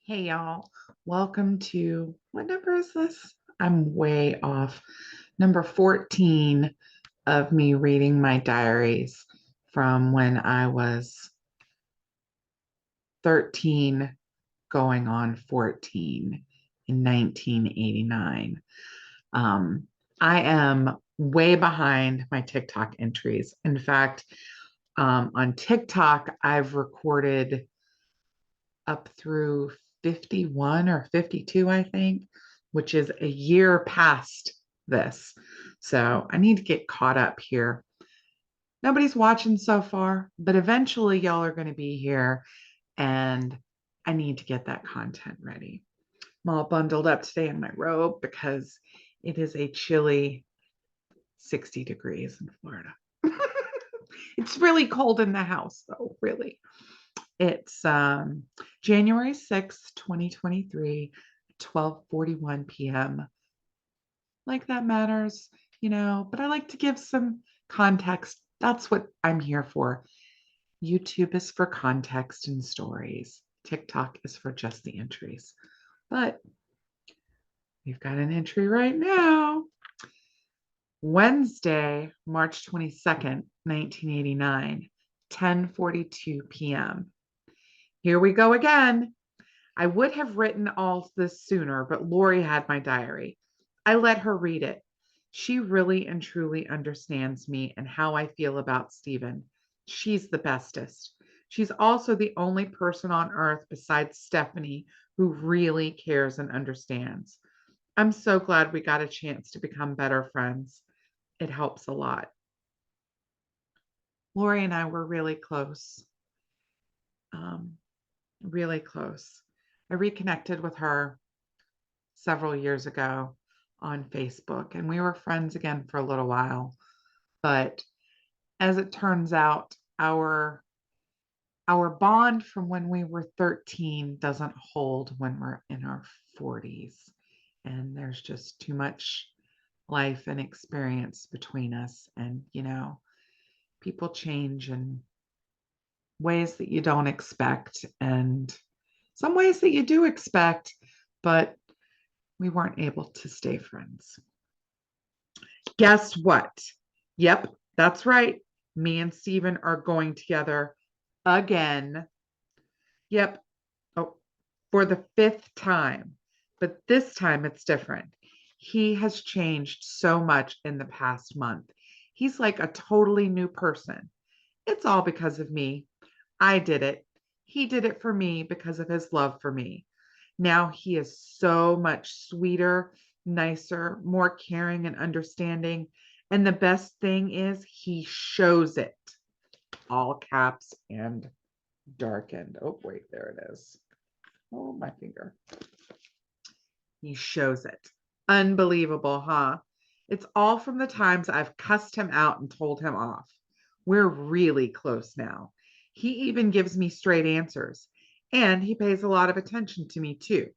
Hey y'all, welcome to what number is this? I'm way off. Number 14 of me reading my diaries from when I was 13 going on 14 in 1989. Um, I am way behind my TikTok entries. In fact, on TikTok, I've recorded up through 51 or 52, I think, which is a year past this. So I need to get caught up here. Nobody's watching so far, but eventually y'all are going to be here and I need to get that content ready. I'm all bundled up today in my robe because it is a chilly 60 degrees in Florida. It's really cold in the house, though, really. It's January 6th, 2023, 12:41 p.m. Like that matters, but I like to give some context. That's what I'm here for. YouTube is for context and stories. TikTok is for just the entries. But we've got an entry right now. Wednesday, March 22nd, 1989, 10:42 p.m. Here we go again. I would have written all this sooner, but Lori had my diary. I let her read it. She really and truly understands me and how I feel about Stephen. She's the bestest. She's also the only person on earth besides Stephanie who really cares and understands. I'm so glad we got a chance to become better friends. It helps a lot. Lori and I were really close. Um, really close. I reconnected with her several years ago on Facebook, and we were friends again for a little while. But as it turns out, our bond from when we were 13 doesn't hold when we're in our 40s. And there's just too much life and experience between us. And, people change in ways that you don't expect, and some ways that you do expect, but we weren't able to stay friends. Guess what? Yep, that's right. Me and Steven are going together again. Yep. Oh, for the fifth time. But this time it's different. He has changed so much in the past month. He's like a totally new person. It's all because of me. I did it. He did it for me because of his love for me. Now he is so much sweeter, nicer, more caring and understanding. And the best thing is he shows it. All caps and darkened. Oh, wait, there it is. Oh, my finger. He shows it. Unbelievable, huh? It's all from the times I've cussed him out and told him off. We're really close now. He even gives me straight answers, and he pays a lot of attention to me, too.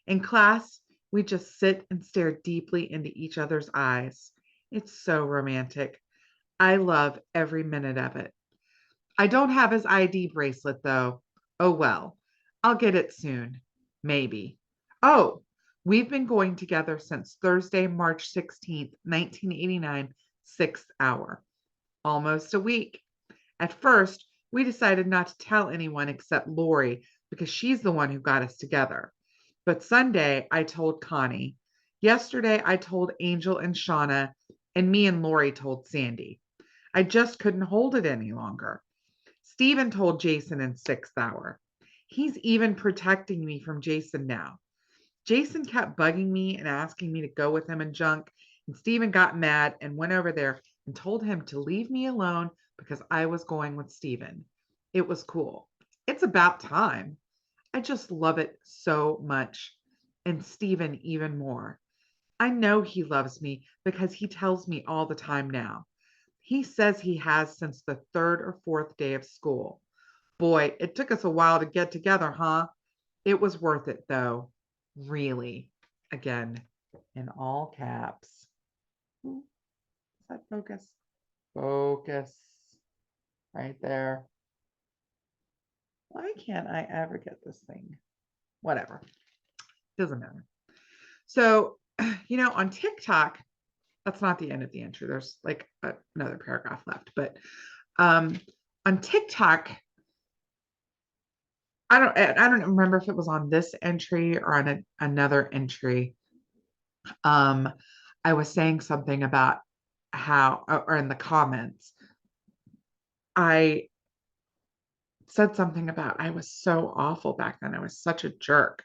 In class, we just sit and stare deeply into each other's eyes. It's so romantic. I love every minute of it. I don't have his ID bracelet, though. Oh well, I'll get it soon. Maybe. Oh, we've been going together since Thursday, March 16th, 1989, 6th hour. Almost a week. At first, we decided not to tell anyone except Lori because she's the one who got us together. But Sunday, I told Connie. Yesterday, I told Angel and Shauna, and me and Lori told Sandy. I just couldn't hold it any longer. Stephen told Jason in 6th hour. He's even protecting me from Jason now. Jason kept bugging me and asking me to go with him and junk, and Stephen got mad and went over there and told him to leave me alone because I was going with Stephen. It was cool. It's about time. I just love it so much. And Stephen even more. I know he loves me because he tells me all the time now. He says he has since the third or fourth day of school. Boy, it took us a while to get together, huh? It was worth it, though. Really. Again, in all caps. Ooh, is that focus? Focus. Right there. Why can't I ever get this thing? whatever. Doesn't matter. So, on TikTok, that's not the end of the entry. There's like another paragraph left, but on TikTok, I don't remember if it was on this entry or on another entry. Um, I was saying something about how, or in the comments, I said something about I was so awful back then. I was such a jerk.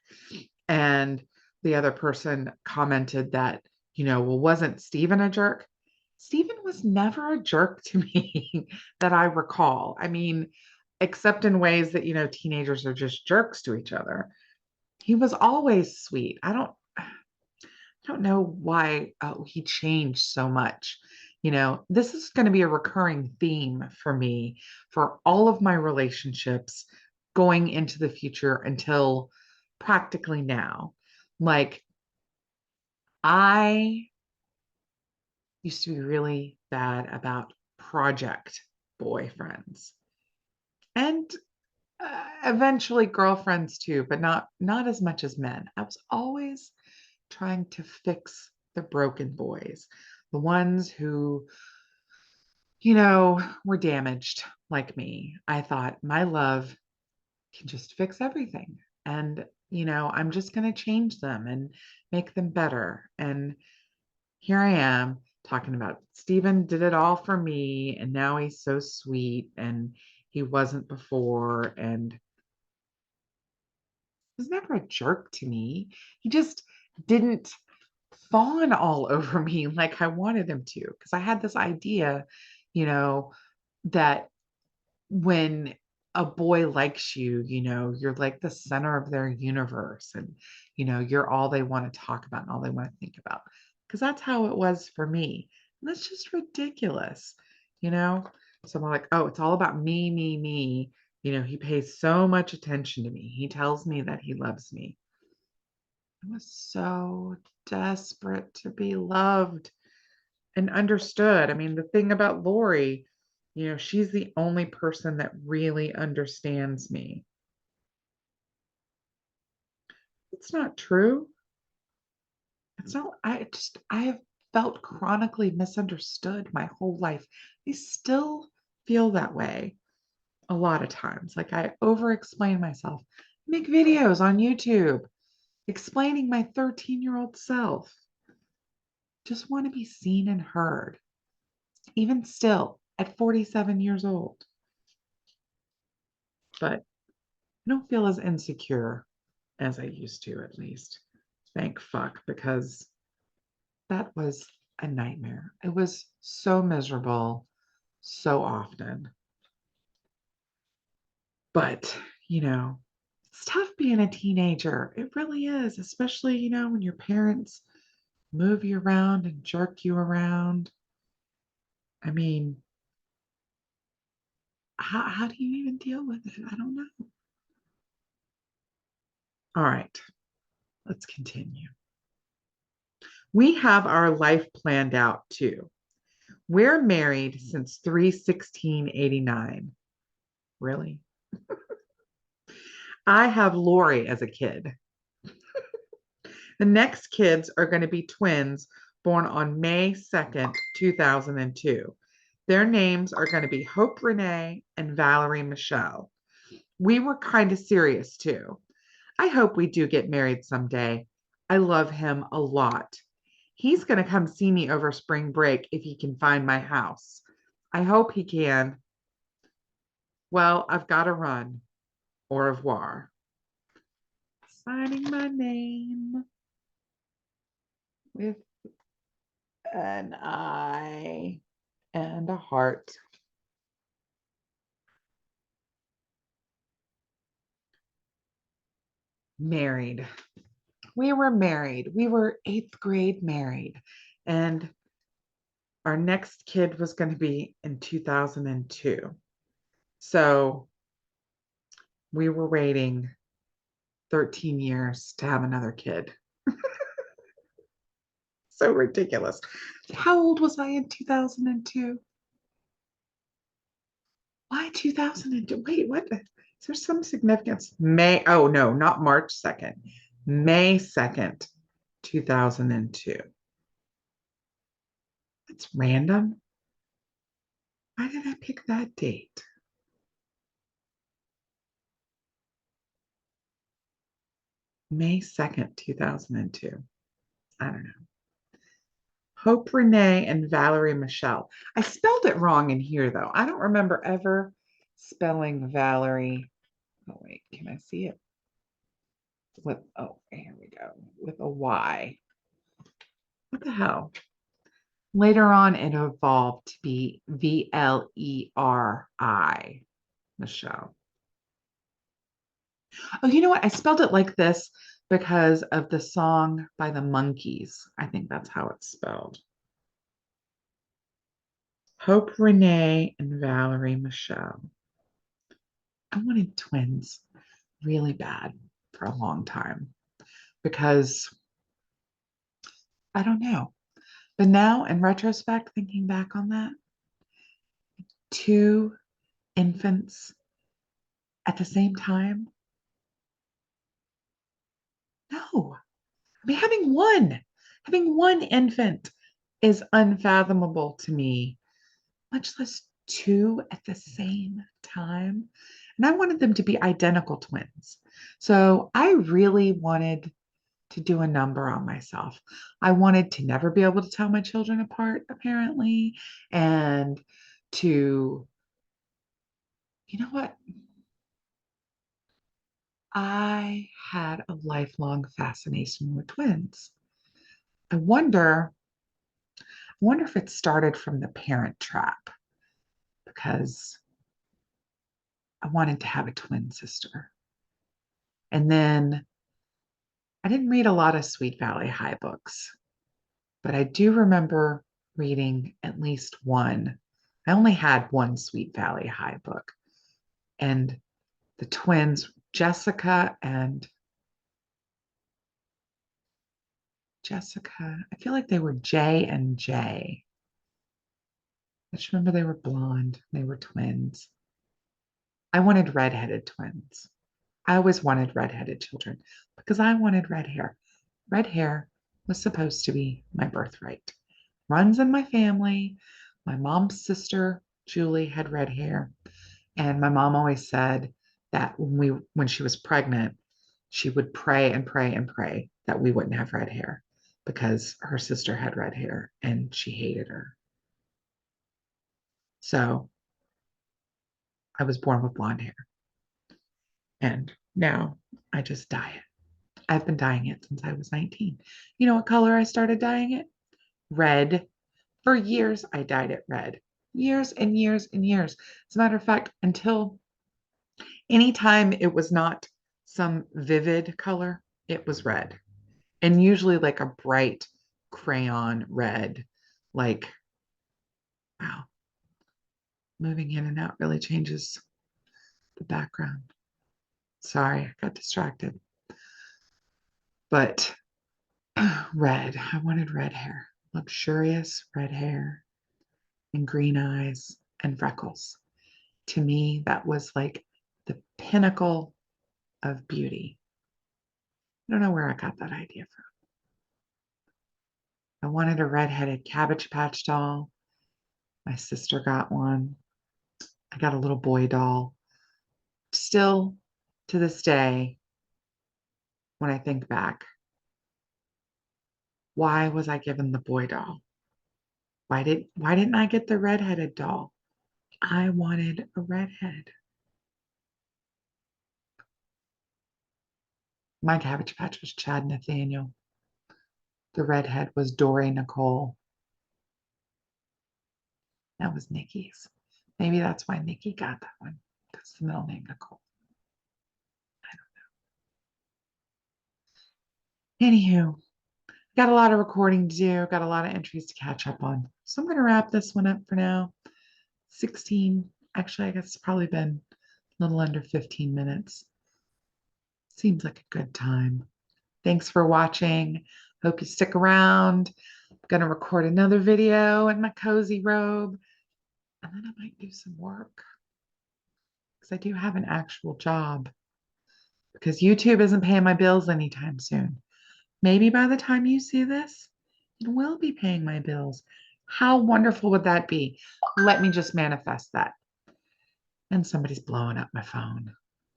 And the other person commented that, well, wasn't Stephen a jerk? Stephen was never a jerk to me that I recall. I mean, except in ways that, teenagers are just jerks to each other. He was always sweet. I don't know why he changed so much. This is going to be a recurring theme for me for all of my relationships going into the future until practically now. Like, I used to be really bad about project boyfriends and eventually girlfriends too, but not as much as men. I was always trying to fix the broken boys, the ones who, were damaged like me. I thought my love can just fix everything. And, I'm just going to change them and make them better. And here I am talking about Stephen did it all for me. And now he's so sweet. And he wasn't before. And he was never a jerk to me. He just didn't fawn all over me like I wanted him to. Because I had this idea, that when a boy likes you, you're like the center of their universe and, you're all they want to talk about and all they want to think about. Because that's how it was for me. And that's just ridiculous, you know? So I'm like, oh, it's all about me, me, me. He pays so much attention to me. He tells me that he loves me. I was so desperate to be loved and understood. I mean, the thing about Lori, she's the only person that really understands me. It's not true. It's not, I have felt chronically misunderstood my whole life. I still feel that way a lot of times. Like I over explain myself, make videos on YouTube explaining my 13-year-old self. Just want to be seen and heard, even still at 47 years old. But I don't feel as insecure as I used to, at least. Thank fuck, because that was a nightmare. It was so miserable so often. But, it's tough being a teenager. It really is, especially, when your parents move you around and jerk you around. I mean, how do you even deal with it? I don't know. All right, let's continue. We have our life planned out too. We're married since 3/16/89. Really? I have Lori as a kid. The next kids are going to be twins born on May 2nd, 2002. Their names are going to be Hope Renee and Valerie Michelle. We were kind of serious too. I hope we do get married someday. I love him a lot. He's going to come see me over spring break if he can find my house. I hope he can. Well, I've got to run. Au revoir. Signing my name with an I and a heart. Married. We were married. We were 8th grade married. And our next kid was going to be in 2002. So we were waiting 13 years to have another kid. So ridiculous. How old was I in 2002? Why 2002? Wait, what? Is there some significance? May, oh no, not March 2nd, May 2nd, 2002. That's random. Why did I pick that date? May 2nd, 2002. I don't know. Hope Renee and Valerie Michelle. I spelled it wrong in here though. I don't remember ever spelling Valerie. Oh, wait, can I see it? With, oh, here we go. With a Y. What the hell? Later on, it evolved to be Vleri, Michelle. Oh, you know what? I spelled it like this because of the song by the Monkees. I think that's how it's spelled. Hope Renee and Valerie Michelle. I wanted twins really bad for a long time because I don't know. But now, in retrospect, thinking back on that, two infants at the same time, no. I mean, having one infant is unfathomable to me, much less two at the same time. And I wanted them to be identical twins. So I really wanted to do a number on myself. I wanted to never be able to tell my children apart, apparently, and to, you know what? I had a lifelong fascination with twins. I wonder, I wonder if it started from the Parent Trap because I wanted to have a twin sister. And then I didn't read a lot of Sweet Valley High books, but I do remember reading at least one. I only had one Sweet Valley High book, and the twins, Jessica, I feel like they were J and J. I just remember they were blonde, they were twins. I wanted redheaded twins. I always wanted redheaded children because I wanted red hair. Red hair was supposed to be my birthright. Runs in my family. My mom's sister, Julie, had red hair. And my mom always said that when she was pregnant, she would pray and pray and pray that we wouldn't have red hair because her sister had red hair and she hated her. So I was born with blonde hair. And now I just dye it. I've been dyeing it since I was 19. You know what color I started dyeing it? Red. For years, I dyed it red. Years and years and years. As a matter of fact, until anytime it was not some vivid color, it was red. And usually like a bright crayon red. Like, wow, moving in and out really changes the background. Sorry, I got distracted. But red, I wanted red hair, luxurious red hair and green eyes and freckles. To me, that was like the pinnacle of beauty. I don't know where I got that idea from. I wanted a redheaded Cabbage Patch doll. My sister got one. I got a little boy doll. Still to this day, when I think back, why was I given the boy doll? Why didn't I get the redheaded doll? I wanted a redhead. My Cabbage Patch was Chad Nathaniel. The redhead was Dory Nicole. That was Nikki's. Maybe that's why Nikki got that one. That's the middle name, Nicole. I don't know. Anywho, got a lot of recording to do, got a lot of entries to catch up on. So I'm going to wrap this one up for now. 16, actually, I guess it's probably been a little under 15 minutes. Seems like a good time. Thanks for watching. Hope you stick around. I'm going to record another video in my cozy robe, and then I might do some work. because I do have an actual job. Because YouTube isn't paying my bills anytime soon. Maybe by the time you see this, it will be paying my bills. How wonderful would that be? Let me just manifest that. And somebody's blowing up my phone.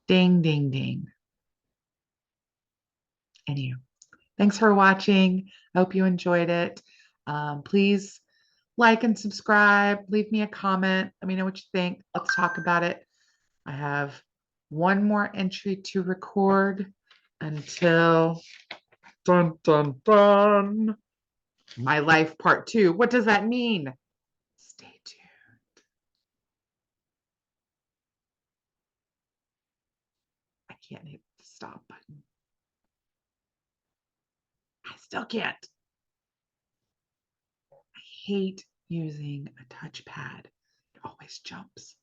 Ding, ding, ding. Anyway, thanks for watching. I hope you enjoyed it. Please like and subscribe. Leave me a comment. Let me know what you think. Let's talk about it. I have one more entry to record until dun dun dun. My life part 2. What does that mean? Stay tuned. I can't hit the stop button. I still can't. I hate using a touchpad. It always jumps.